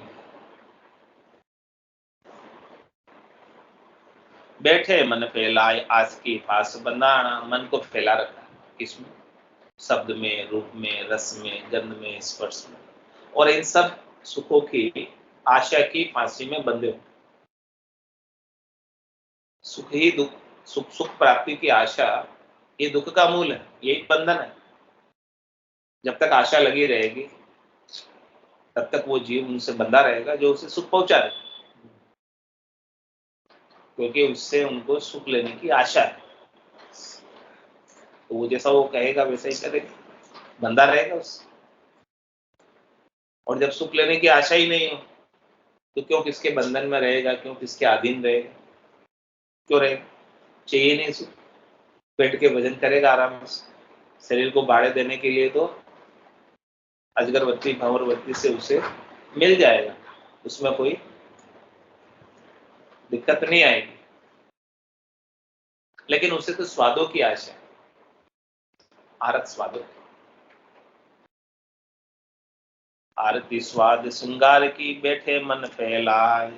बैठे मन फैलाए आस के पास बंधाना। मन को फैला रखा है किसमें? शब्द में, रूप में, रस में, गंध में, स्पर्श में, और इन सब सुखों की आशा की फांसी में बंधे हो। सुख ही दुख, सुख सुख प्राप्ति की आशा ये दुख का मूल है, यही बंधन है। जब तक आशा लगी रहेगी तब तक वो जीव उनसे बंधा रहेगा जो उसे सुख पहुंचा रहे, क्योंकि उससे उनको सुख लेने की आशा है। तो वो जैसा वो कहेगा वैसा ही करेगा, बंधा रहेगा उससे। और जब सुख लेने की आशा ही नहीं हो तो क्यों किसके बंधन में रहेगा, क्यों किसके अधीन रहेगा, क्यों रहेगा? चाहिए नहीं सुख, बैठ के भजन करेगा आराम से। शरीर को बाड़े देने के लिए तो अजगरबत्ती भंवरबत्ती से उसे मिल जाएगा, उसमें कोई दिक्कत नहीं आएगी। लेकिन उसे तो स्वादों की आशा है, आरत स्वादों की। आरती स्वाद श्रृंगार की बैठे मन फैलाए।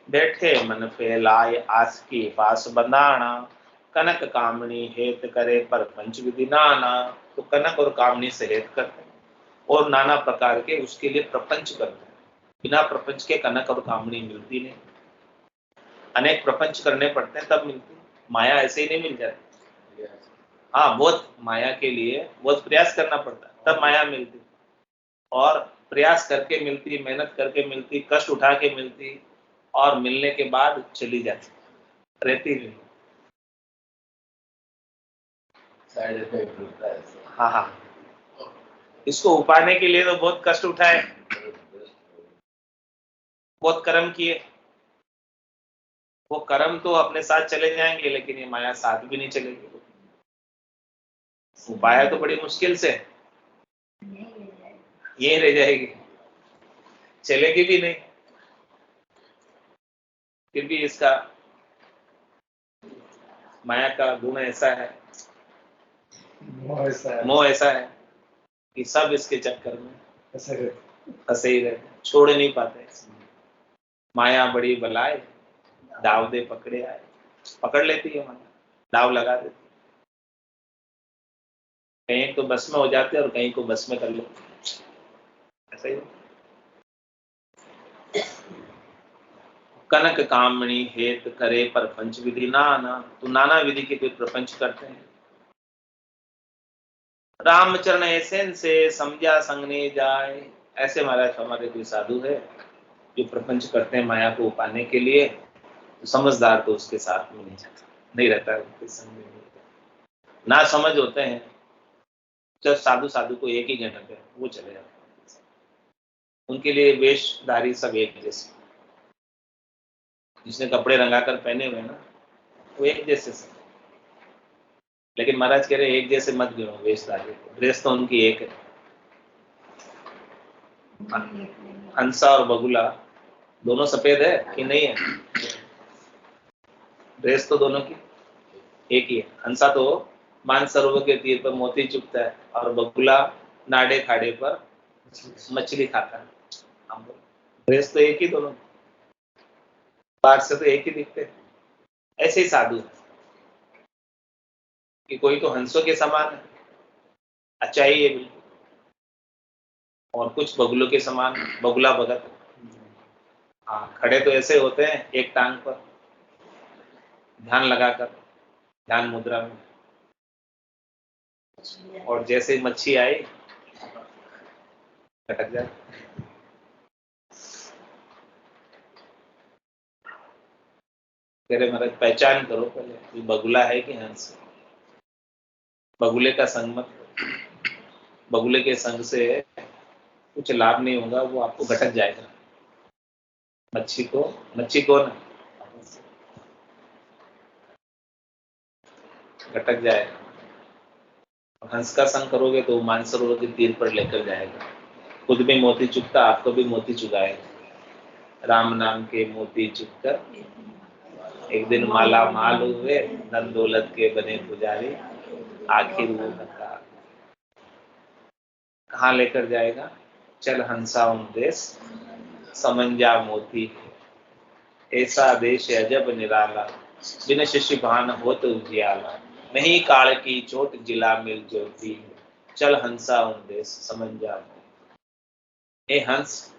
बैठे मन फैलाए आस के पास बंधाना। कनक कामनी हेत करे पर पंच विधि नाना। तो कनक और कामनी से हेत करते हैं और नाना प्रकार के उसके लिए प्रपंच करते हैं। बिना प्रपंच के कनक और कामनी मिलती नहीं, अनेक प्रपंच करने पड़ते हैं तब मिलती। माया ऐसे ही नहीं मिल जाती। हाँ, बहुत माया के लिए बहुत प्रयास करना पड़ता है तब माया मिलती, और प्रयास करके मिलती, मेहनत करके मिलती, कष्ट उठा के मिलती, और मिलने के बाद चली जाती, रहती नहीं। साइड इफेक्ट होता है। हाँ हाँ, इसको उपाने के लिए तो बहुत कष्ट उठाए, बहुत कर्म किए। वो कर्म तो अपने साथ चले जाएंगे लेकिन ये माया साथ भी नहीं चलेगी। उपाय तो बड़ी मुश्किल से यही रह जाएगी, चलेगी भी नहीं। फिर भी इसका माया का गुण ऐसा है, मोह ऐसा है कि सब इसके चक्कर में फंसे ही रहते, छोड़ नहीं पाते। माया बड़ी बलाए, दाव दे पकड़े आए। पकड़ लेती है माया, दाव लगा देती, कहीं तो बस में हो जाते और कहीं को बस में कर लेते, ऐसा ही। कनक कामनी हेत करे पर पंच विधि नाना। तो नाना विधि के कोई प्रपंच करते हैं। रामचरण ऐसे से समझा संगने जाए। ऐसे महाराज हमारे कोई साधु है जो प्रपंच करते हैं माया को पाने के लिए, तो समझदार तो उसके साथ में नहीं जाता, नहीं रहता है, उनके संग में नहीं रहता। ना समझ होते हैं जब साधु साधु को एक ही घंटे पे वो चले जाते हैं। उनके लिए वेशधारी सब एक जैसे, जिसने कपड़े रंगाकर पहने हुए ना वो एक जैसे सब। लेकिन महाराज कह रहे एक जैसे मत गिनो वेशधारी, ड्रेस तो उनकी एक है। हंसा और बगुला दोनों सफेद है कि नहीं है? ड्रेस तो दोनों की एक ही है। हंसा तो मानसरोवर के तीर पर मोती चुगता है और बगुला नाडे खाड़े पर मछली खाता है। हम बोले, ड्रेस तो एक ही दोनों, बाहर से तो एक ही दिखते हैं। ऐसे ही साधु है कि कोई तो हंसों के समान है, अच्छा ही है बिल्कुल, और कुछ बगुलों के समान, बगुला भगत। हाँ, खड़े तो ऐसे होते हैं एक टांग पर, ध्यान लगाकर, ध्यान मुद्रा में, और जैसे ही मच्छी आई लटक जाए। तेरे महाराज पहचान करो पहले, ये बगुला है कि हंस। बगुले का संग मत करो, बगुले के संग से कुछ लाभ नहीं होगा, वो आपको भटक जाएगा। मच्छी को ना भटक जाएगा। हंस का संग करोगे तो मानसरोवर के तीर पर लेकर जाएगा, खुद भी मोती चुगता, आपको भी मोती चुगाएगा। राम नाम के मोती चुगकर एक दिन माला माल हुए, धन दौलत के बने पुजारी, आखिर वो बता कहाँ लेकर जाएगा? चल हंसा उन देश, समंजा मोती, ऐसा देश अजब निराला, बिन शिशु भान हो तो उजियाला, नहीं काल की चोट जिला मिल ज्योति, चल हंसा उन देश समंजा मोती। ए हंस,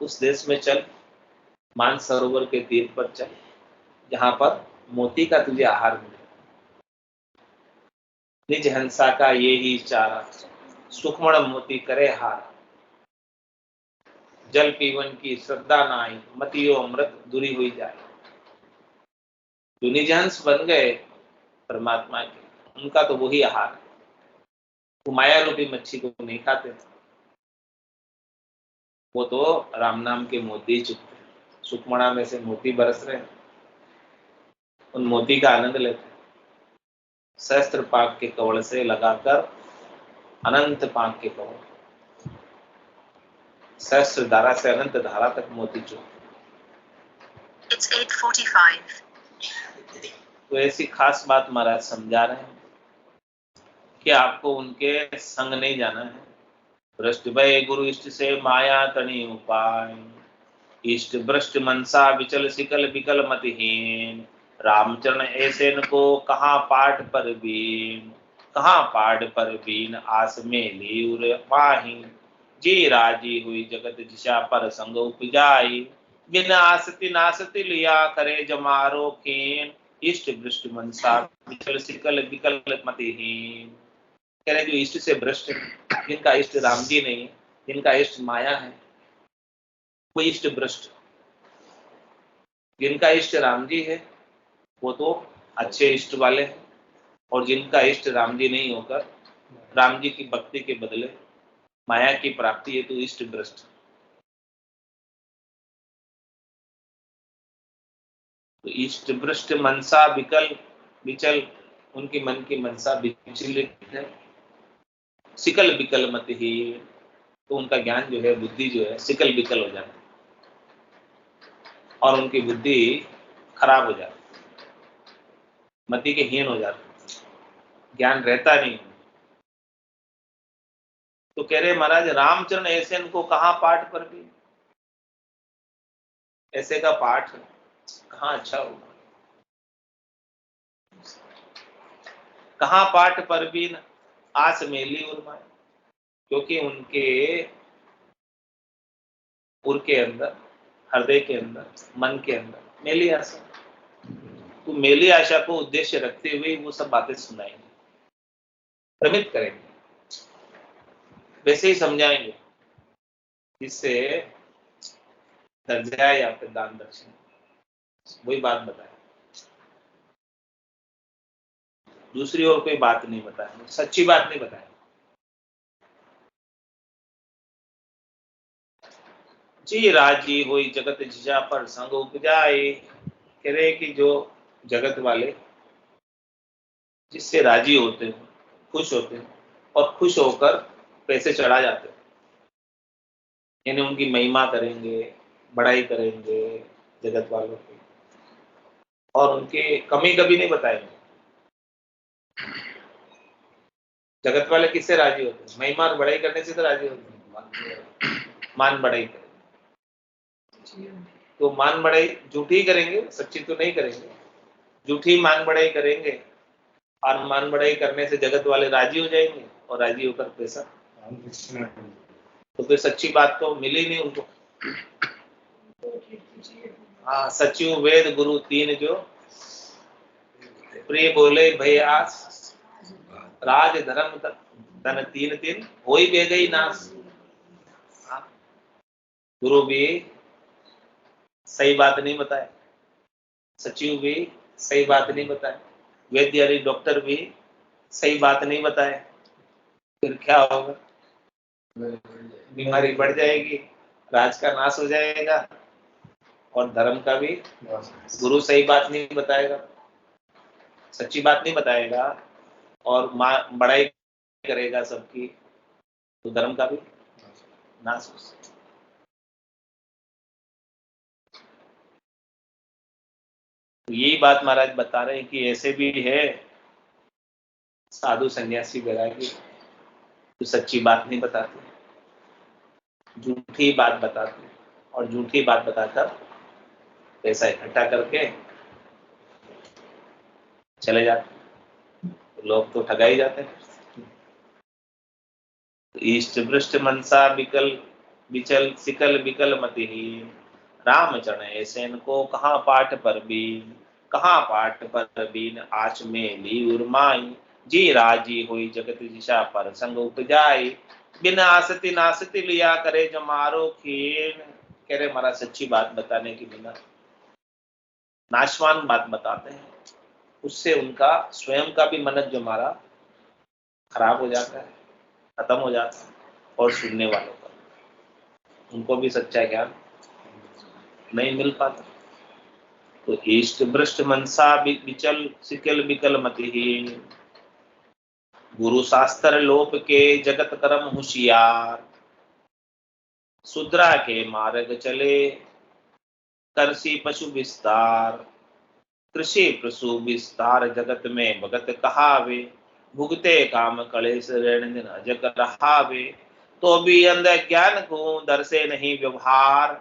उस देश में चल, मानसरोवर के तीर पर चल, जहां पर मोती का तुझे आहार मिले। निज हंसा का ये ही चारा, सुखमण मोती करे हार, जल पीवन की श्रद्धा नाई, मतियो अमृत दूरी हुई जाए। जो निज हंस बन गए परमात्मा के, उनका तो वही आहार है। वो माया रूपी मच्छी को नहीं खाते, वो तो राम नाम के मोती चुगते, सुखमणा में से मोती बरस रहे, उन मोती का आनंद लेते। सहस्त्र पाक के कवल से लगाकर अनंत पाक के कवल, सहस्त्र धारा से अनंत धारा तक मोती चुगते। It's 8:45. तो ऐसी खास बात महाराज समझा रहे हैं कि आपको उनके संग नहीं जाना है। भ्रष्ट भय गुरु इष्ट से माया तनि उपाय, इष्ट भ्रष्ट मनसा विचल सिकल विकल मतिहीन, रामचरण ऐसे को कहाँ पाठ पर बीन, कहाँ पाठ पर बीन आस में ली पाही, जी राजी हुई जगत दिशा पर संग उपजाई, बिना आसति नासति लिया करे जमारो खेन, इष्ट भ्रष्ट मनसा विचल सिकल विकल मतिहीन। कह रहे जो इष्ट से भ्रष्ट, जिनका इष्ट राम जी नहीं है, जिनका इष्ट माया है, वो इष्ट भ्रष्ट। जिनका इष्ट राम जी है वो तो अच्छे इष्ट वाले हैं, और जिनका इष्ट राम जी नहीं होकर राम जी की भक्ति के बदले माया की प्राप्ति है, तो इष्ट भ्रष्ट। तो इष्ट भ्रष्ट मनसा विकल विचल, उनकी मन की मनसा विचलित है, सिकल विकल मत ही, तो उनका ज्ञान जो है, बुद्धि जो है, सिकल विकल हो जाता है और उनकी बुद्धि खराब हो जाती, मति के हीन हो जाते, ज्ञान रहता नहीं। तो कह रहे महाराज रामचरण ऐसे को कहाँ पाठ पर भी, ऐसे का पाठ कहाँ अच्छा होगा, कहाँ पाठ पर भी आस मेली उर्माए, क्योंकि उनके उर के अंदर, हृदय के अंदर, मन के अंदर मेली आशा, तो मेली आशा को उद्देश्य रखते हुए वो सब बातें सुनाएंगे, भ्रमित करेंगे, वैसे ही समझाएंगे जिससे दर्जा या फिर दान दक्षिण, वही बात बताए, दूसरी ओर कोई बात नहीं बताए, सच्ची बात नहीं बताए। जी राजी हुई जगत जिजा पर संग उपजाए, कह रहे कि जो जगत वाले जिससे राजी होते हैं, खुश होते हैं, और खुश होकर पैसे चढ़ा जाते हैं, यानी उनकी महिमा करेंगे, बड़ाई करेंगे जगत वालों की, और उनकी कमी कभी नहीं बताएंगे। जगत वाले किससे राजी होते हैं? महिमा और बड़ाई करने से तो राजी होते हैं। मान बड़ाई करेंगे तो मान बड़ाई झूठी करेंगे, सच्ची तो नहीं करेंगे। झूठी मान बड़ाई करेंगे और मान बड़ाई करने से जगत वाले राजी हो जाएंगे, और राजी होकर पैसा, तो फिर सच्ची बात तो मिली नहीं उनको। हाँ, सचिव वेद गुरु तीन जो प्रिय बोले भय आस, राज धर्म तन तीन तीन होई बे गई नास। हाँ, गुरु भी सही बात नहीं बताए, सचिव भी सही बात नहीं बताए, वैद्य डॉक्टर भी सही बात नहीं बताए, फिर क्या होगा? बीमारी बढ़ जाएगी, राज का नाश हो जाएगा, और धर्म का भी। गुरु सही बात नहीं बताएगा, सच्ची बात नहीं बताएगा, और बड़ाई करेगा सबकी, तो धर्म का भी नाश हो सकता। तो यही बात महाराज बता रहे हैं कि ऐसे भी है साधु सन्यासी वैरागी जो सच्ची बात नहीं बताते, झूठी बात बताते, और झूठी बात बताकर पैसा इकट्ठा करके चले जाते। तो लोग तो ठगा ही जाते हैं। इष्ट भ्रष्ट मनसा बिकल बिचल सिकल बिकल मतिहीन, राम चरण ऐसे को कहाँ पाठ पर बीन, कहाँ पाठ पर बीन आच में ली उर्माई, जी राजी हुई जगत दिशा पर संग उपजाई, बिना आसति नासति लिया करे जो मारो खीन। कह रहे हमारा सच्ची बात बताने की बिना नाशवान बात बताते हैं, उससे उनका स्वयं का भी मनन जो हमारा खराब हो जाता है, खत्म हो जाता है, और सुनने वालों का उनको भी सच्चा ज्ञान नहीं मिल पाता। तो इष्ट भ्रष्ट मनसा बिचल सिकल बिकल मतिहीन, गुरु शास्त्र लोप के जगत कर्म होशियार, शूद्रा के मार्ग चले करसी पशु विस्तार, कृषि पशु विस्तार जगत में भगत कहावे, भुगते काम कलेश ऋण दिन अजक रहावे, तो भी अंध ज्ञान को दर से नहीं व्यवहार,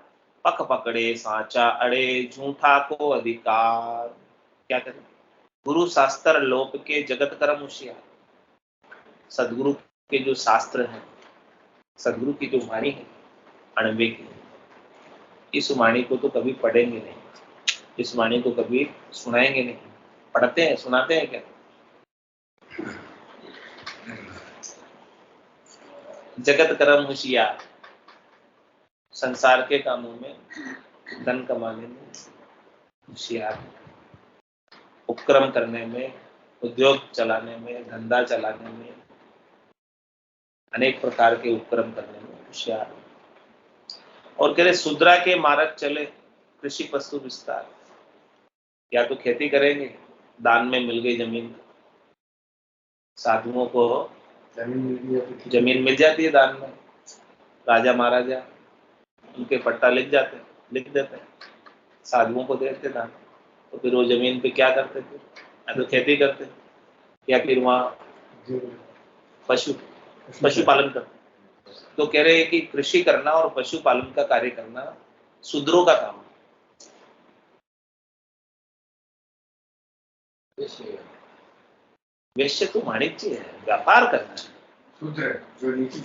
पक पकड़े सांचा अड़े झूठा को अधिकार। क्या करें? गुरु शास्त्र लोप के जगत कर्म होशियार, सदगुरु के जो शास्त्र हैं, सदगुरु की जो वाणी है अणवे की, इस वाणी को तो कभी पढ़ेंगे नहीं, इस वाणी को कभी सुनाएंगे नहीं। पढ़ते हैं, सुनाते हैं क्या? जगत कर्म होशियार, संसार के कामों में, धन कमाने में होशियार, उपक्रम करने में, उद्योग चलाने में, धंधा चलाने में, अनेक प्रकार के उपक्रम करने में होशियार। और कह रहे शूद्रा के मार्ग चले कृषि पशु विस्तार, या तो खेती करेंगे, दान में मिल गई जमीन, साधुओं को जमीन मिल जाती है दान में, राजा महाराजा उनके पट्टा लिख देते हैं, साधुओं को देते दान, तो फिर वो जमीन पे क्या करते थे? या तो खेती करते, या फिर वहाँ पशुपालन करते। तो कह रहे हैं कि कृषि करना और पशुपालन का कार्य करना शूद्रों का काम है। वैश्य तो वाणिज्य है, व्यापार करना है। शूद्र जो नीचे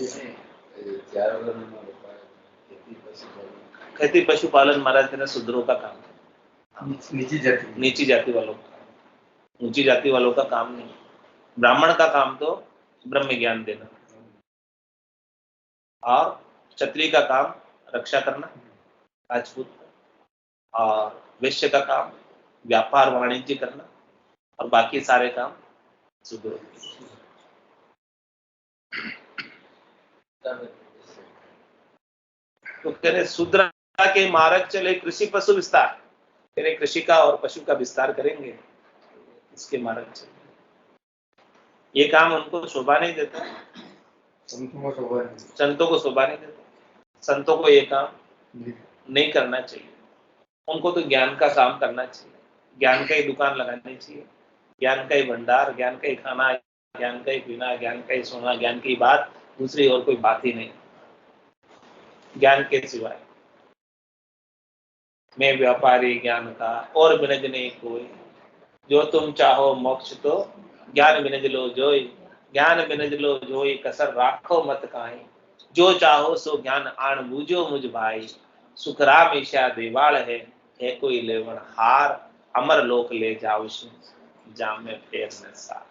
खेती पशुपालन महाराज कहना शूद्रों का काम है, नीची जाति वालों का, ऊंची जाति वालों का काम नहीं। ब्राह्मण का काम तो ब्रह्म ज्ञान देना, और क्षत्रिय का काम रक्षा करना, राजपूत, और वैश्य का काम व्यापार वाणिज्य करना, और बाकी सारे काम शूद्रों के। तो कह रहे शूद्र के मार्ग चले कृषि पशु विस्तार, कह रहे कृषि का और पशु का विस्तार करेंगे, इसके मार्ग चले। ये काम उनको शोभा नहीं देता, संतों को शोभा नहीं देता, संतों को ये काम नहीं करना चाहिए। उनको तो ज्ञान का काम करना चाहिए, ज्ञान का ही दुकान लगानी चाहिए, ज्ञान का ही भंडार, ज्ञान का ही खाना, ज्ञान का ही पीना, ज्ञान का ही सोना, ज्ञान की बात, दूसरी और कोई बात ही नहीं ज्ञान के सिवाय। मैं व्यापारी ज्ञान का और बिनज नहीं कोई, जो तुम चाहो मोक्ष तो ज्ञान बिनज लो जोई, ज्ञान बिनज लो जोई कसर राखो मत काई, जो चाहो सो ज्ञान आण बूझो मुझ भाई, सुखराम ईशा देवाल है कोई लेवण हार, अमर लोक ले जाओ जाम में फेर न सार।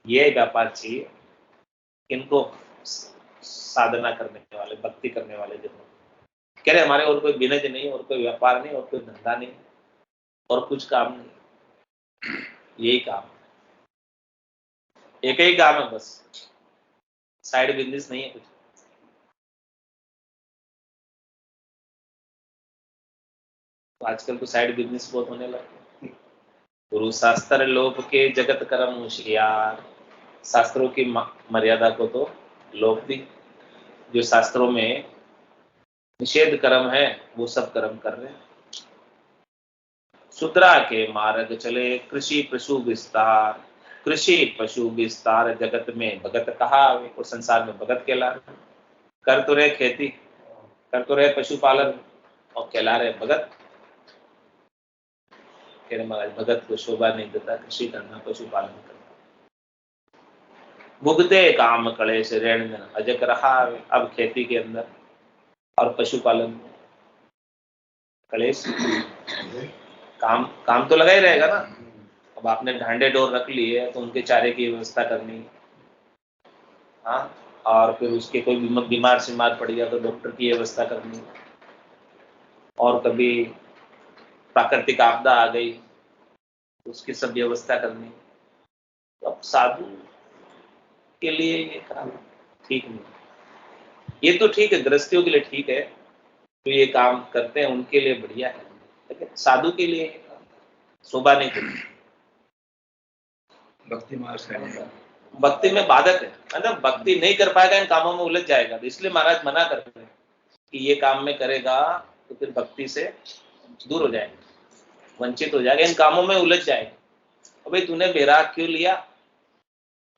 ये व्यापार चाहिए इनको साधना करने वाले, भक्ति करने वाले जो कह रहे हमारे और कोई बिनज नहीं, और कोई व्यापार नहीं, और कोई धंधा नहीं, और कुछ काम नहीं, यही काम, एक ही काम है बस, साइड बिजनेस नहीं है कुछ। तो आजकल तो साइड बिजनेस बहुत होने लगे। गुरु शास्त्र लोप के जगत कर्म होशियार, शास्त्रों की मर्यादा को तो लोप दी, जो शास्त्रों में निषेध कर्म है वो सब कर्म कर रहे हैं। शूद्रा के मार्ग चले कृषि पशु विस्तार, कृषि पशु विस्तार जगत में भगत कहा, और संसार में भगत कहला रहे, कर तो रहे खेती, कर तो रहे पशुपालन, और कहला रहे भगत। कह रहे महाराज भगत को शोभा नहीं देता कृषि करना, पशुपालन करना। भुगते काम कलेश ऋण अजक रहा, अब खेती के अंदर और पशुपालन में कलेश, काम तो लगा ही रहेगा ना। अब आपने ढांडे डोर रख लिए तो उनके चारे की व्यवस्था करनी, हाँ, और फिर उसके कोई बीमार सीमार पड़ गया तो डॉक्टर की व्यवस्था करनी, और कभी प्राकृतिक आपदा आ गई उसकी सब व्यवस्था करनी। तो अब साधु के लिए ये काम ठीक नहीं, ये तो ठीक है गृहस्थियों के लिए ठीक है, तो ये काम करते हैं उनके लिए बढ़िया है, लेकिन साधु के लिए ये काम शोभा नहीं करती। भक्ति मार्ग से भक्ति में बाधक है, मतलब भक्ति नहीं कर पाएगा, इन कामों में उलझ जाएगा, तो इसलिए महाराज मना करते हैं कि ये काम में करेगा तो फिर भक्ति से दूर हो जाएगा, वंचित हो जाएगा, इन कामों में उलझ जाएगा। अब भाई तूने बैराग क्यों लिया,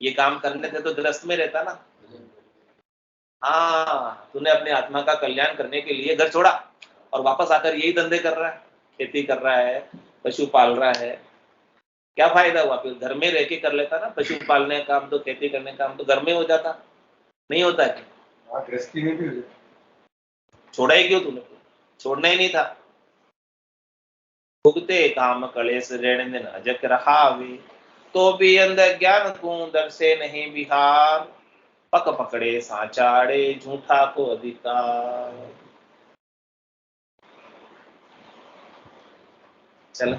ये काम करने थे तो गृहस्थ में रहता ना। हाँ, तूने अपने आत्मा का कल्याण करने के लिए घर छोड़ा और वापस आकर यही धंधे कर रहा है, खेती कर रहा है, पशु पाल रहा है, क्या फायदा हुआ? फिर घर में रह के कर लेता ना, पशु पालने का काम तो, खेती करने का काम तो घर में हो जाता, नहीं होता है? गृहस्थी में भी हो जाता। छोड़ा ही क्यों तूने? छोड़ना ही नहीं था। भुगते काम कलेश ऋण दिन अजक रहा वे, तो भी अंध ज्ञान को दर से नहीं बिहार, पक पकड़े साचाड़े झूठा को अधिकार। चलो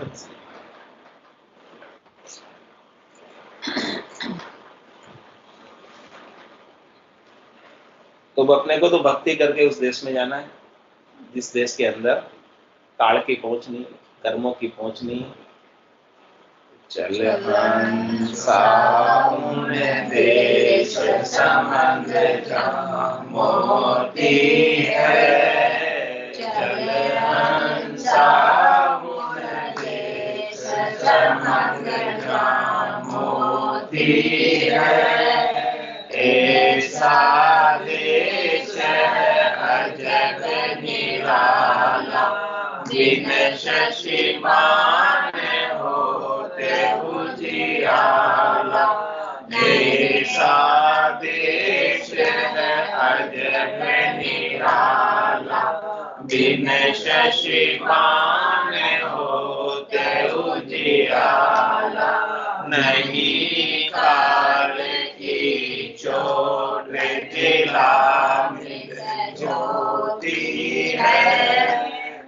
तो अपने को तो भक्ति करके उस देश में जाना है जिस देश के अंदर काल की पहुंच नहीं, कर्मों की पहुंच नहीं। चल हंसा देश समंद मोती है, चल हंसा देश समंद मोती है, ऐसा देश है अजब निराला, बिन शशि मान होते उजियाला, ऐसा देश है अजब निराला, बिन शशि मान होते उजियाला, नहीं काल की चोट जिला में ज्योति है,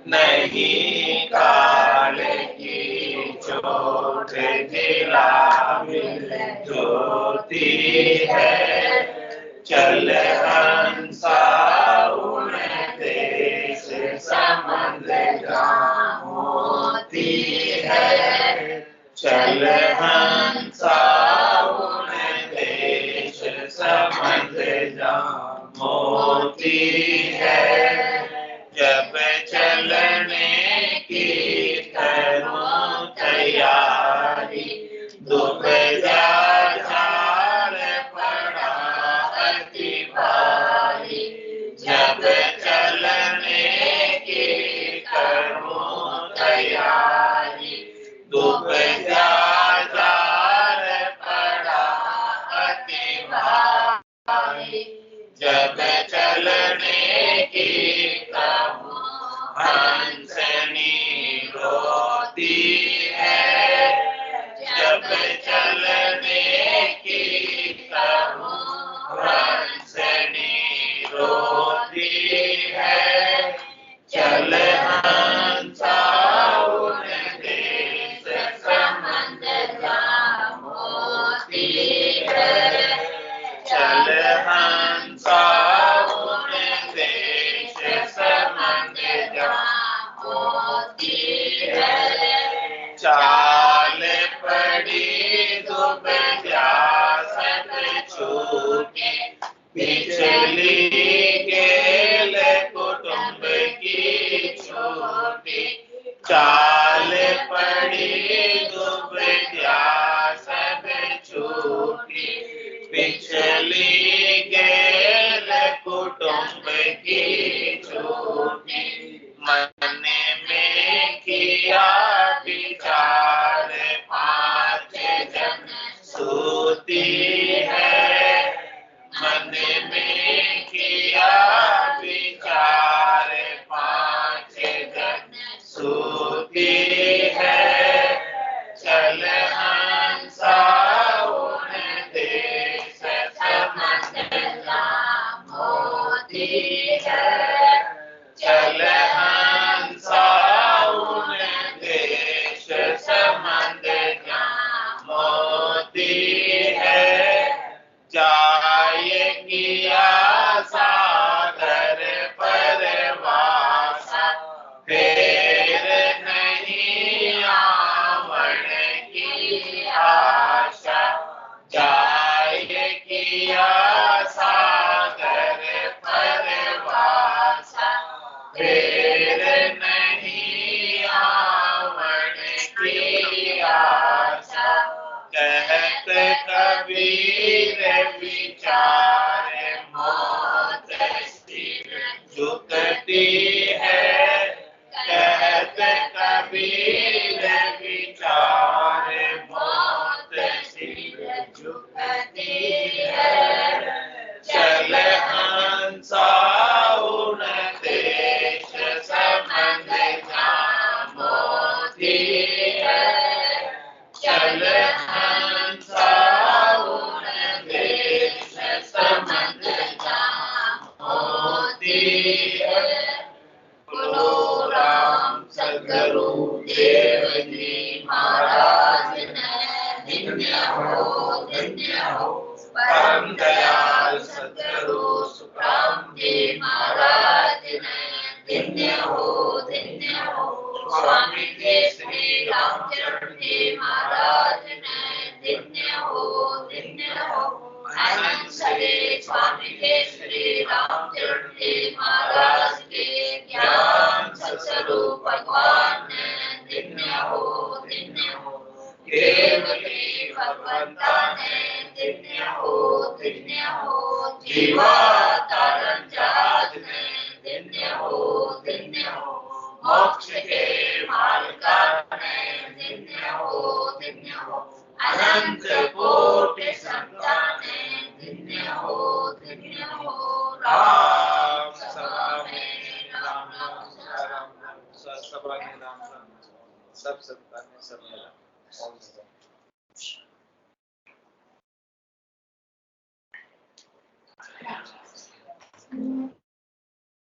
नहीं काल की चोट जिला में ज्योति है, चल हंसा उन देश समंद मोती है, चल हंसा उन देश समंद मोती है, जब हंसनी रोती है जब चलने की कहूँ, हंसनी रोती है चल हंसा उन देश संबंध जा मोती है, चल हंसा उन देश संबंध जा मोती है, चाल पड़ी दुब जा सब छूटी पिछली गेल कुटुंब की छूटी, चाल पड़ी दुब जा सब छूटी पिछली गेल कुटुंब की छूटी, मन में किया विचार पांच जन सूती है, मन में किया विचार पांच जन सूती है, चल हंसा उन देश संबंध जा मोती है, चल हंसा उन देश संबंध जा मोती है, जाय किया सागर परवासा फेर नहीं आवन की आशा, जाय किया सागर परवासा फेर नहीं आवन की आशा, कहत कबीर विचार मौत स्थिर झुकती है, कहत कबीर विचार मौत स्थिर झुकती है, चल हंसा उन देश संबंध जा मोती है, चल हंसा उन देश संबंध जा मोती है, गुरु राम सद्गुरु देव जी महाराज ने धन्य हो परम दयाल सद्गुरु सुखराम जी महाराज ने धन्य हो स्वामी जी श्री रामचंद्र जी महाराज ने धन्य हो अनंत सरे स्वामी जी श्री रामचंद्र जी महाराज के ज्ञान सत्स्वरूप भगवान ने धन्य हो केवली भगवंता ने धन्य हो जीवा तारण जात ने धन्य हो मोक्ष के मार्गा ने धन्य हो अनंत कोटि संताने धन्य हो राम सभा में राम सब सत्ता में सब